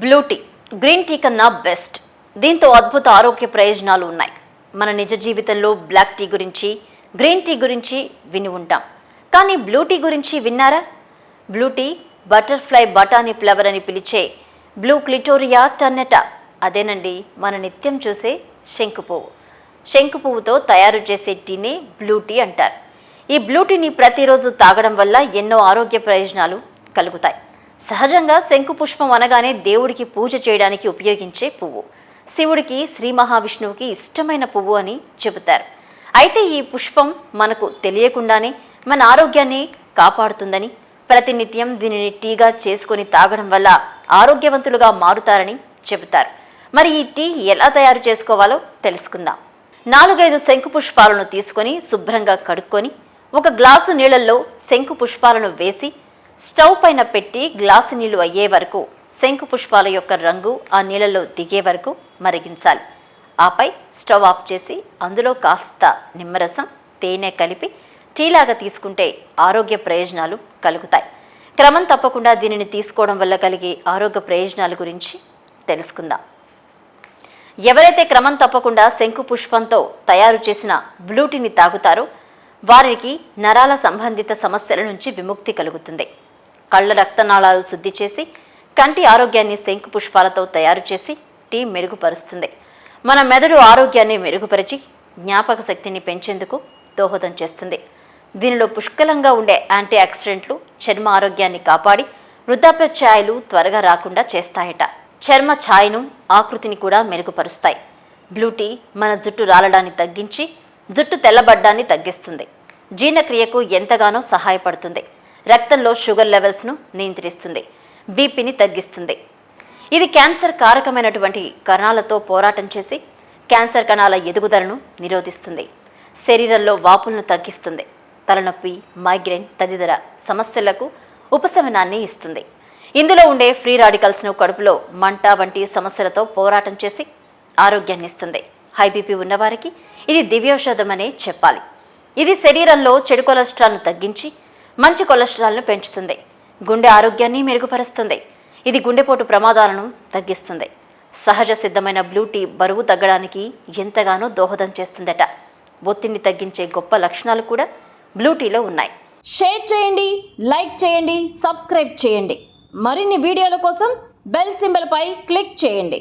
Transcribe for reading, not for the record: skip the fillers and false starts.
Blue tea green tea కన్నా best. దీంతో అద్భుత ఆరోగ్య ప్రయోజనాలు ఉన్నాయి. మన నిజ జీవితంలో బ్లాక్ టీ గురించి, గ్రీన్ టీ గురించి విని ఉంటాం. కానీ బ్లూ టీ గురించి విన్నారా? బ్లూ టీ బటర్ఫ్లై బఠానీ ఫ్లవర్ అని పిలిచే బ్లూ క్లిటోరియా టర్నెటా. అదేనండి మన నిత్యం చూసే శంకు పువ్వు. శంకు పువ్వుతో తయారు చేసే టీనే బ్లూ టీ అంటారు. ఈ బ్లూ టీని ప్రతిరోజు తాగడం వల్ల ఎన్నో ఆరోగ్య ప్రయోజనాలు కలుగుతాయి. సహజంగా శంకు పుష్పం అనగానే దేవుడికి పూజ చేయడానికి ఉపయోగించే పువ్వు. శివుడికి, శ్రీ మహావిష్ణువుకి ఇష్టమైన పువ్వు అని చెబుతారు. అయితే ఈ పుష్పం మనకు తెలియకుండానే మన ఆరోగ్యాన్ని కాపాడుతుందని, ప్రతినిత్యం దీనిని టీగా చేసుకొని తాగడం వల్ల ఆరోగ్యవంతులుగా మారుతారని చెబుతారు. మరి ఈ టీ ఎలా తయారు చేసుకోవాలో తెలుసుకుందాం. 4-5 శంకు పుష్పాలను తీసుకొని శుభ్రంగా కడుక్కొని ఒక గ్లాసు నీళ్లలో శంకు పుష్పాలను వేసి స్టవ్ పైన పెట్టి గ్లాసు నీళ్లు అయ్యే వరకు, శంకు పుష్పాల యొక్క రంగు ఆ నీళ్లలో దిగే వరకు మరిగించాలి. ఆపై స్టవ్ ఆఫ్ చేసి అందులో కాస్త నిమ్మరసం, తేనె కలిపి టీలాగా తీసుకుంటే ఆరోగ్య ప్రయోజనాలు కలుగుతాయి. క్రమం తప్పకుండా దీనిని తీసుకోవడం వల్ల కలిగే ఆరోగ్య ప్రయోజనాల గురించి తెలుసుకుందాం. ఎవరైతే క్రమం తప్పకుండా శంకు పుష్పంతో తయారు చేసిన బ్లూ టీని తాగుతారో వారికి నరాల సంబంధిత సమస్యల నుంచి విముక్తి కలుగుతుంది. కళ్ళ రక్తనాళాలు శుద్ధి చేసి కంటి ఆరోగ్యాన్ని శంకు పుష్పాలతో తయారు చేసి టీ మెరుగుపరుస్తుంది. మన మెదడు ఆరోగ్యాన్ని మెరుగుపరిచి జ్ఞాపక శక్తిని పెంచేందుకు దోహదం చేస్తుంది. దీనిలో పుష్కలంగా ఉండే యాంటీ ఆక్సిడెంట్లు చర్మ ఆరోగ్యాన్ని కాపాడి వృద్ధాప్య ఛాయలు త్వరగా రాకుండా చేస్తాయట. చర్మ ఛాయను, ఆకృతిని కూడా మెరుగుపరుస్తాయి. బ్లూ టీ మన జుట్టు రాలడాన్ని తగ్గించి జుట్టు తెల్లబడ్డాన్ని తగ్గిస్తుంది. జీర్ణక్రియకు ఎంతగానో సహాయపడుతుంది. రక్తంలో షుగర్ లెవెల్స్ను నియంత్రిస్తుంది. బీపీని తగ్గిస్తుంది. ఇది క్యాన్సర్ కారకమైనటువంటి కణాలతో పోరాటం చేసి క్యాన్సర్ కణాల ఎదుగుదలను నిరోధిస్తుంది. శరీరంలో వాపులను తగ్గిస్తుంది. తలనొప్పి, మైగ్రేన్ తదితర సమస్యలకు ఉపశమనాన్ని ఇస్తుంది. ఇందులో ఉండే ఫ్రీ రాడికల్స్ను కడుపులో మంట వంటి సమస్యలతో పోరాటం చేసి ఆరోగ్యాన్ని ఇస్తుంది. హై బీపీ ఉన్నవారికి ఇది దివ్యౌషధమనే చెప్పాలి. ఇది శరీరంలో చెడు కొలెస్ట్రాల్ను తగ్గించి మంచి కొలెస్ట్రాల్ను పెంచుతుంది. గుండె ఆరోగ్యాన్ని మెరుగుపరుస్తుంది. ఇది గుండెపోటు ప్రమాదాలను తగ్గిస్తుంది. సహజ సిద్ధమైన బ్లూ టీ బరువు తగ్గడానికి ఎంతగానో దోహదం చేస్తుందట. ఒత్తిడిని తగ్గించే గొప్ప లక్షణాలు కూడా బ్లూ టీలో ఉన్నాయి. షేర్ చేయండి, లైక్ చేయండి, సబ్స్క్రైబ్ చేయండి. మరిన్ని వీడియోల కోసం బెల్ సింబల్ పై క్లిక్ చేయండి.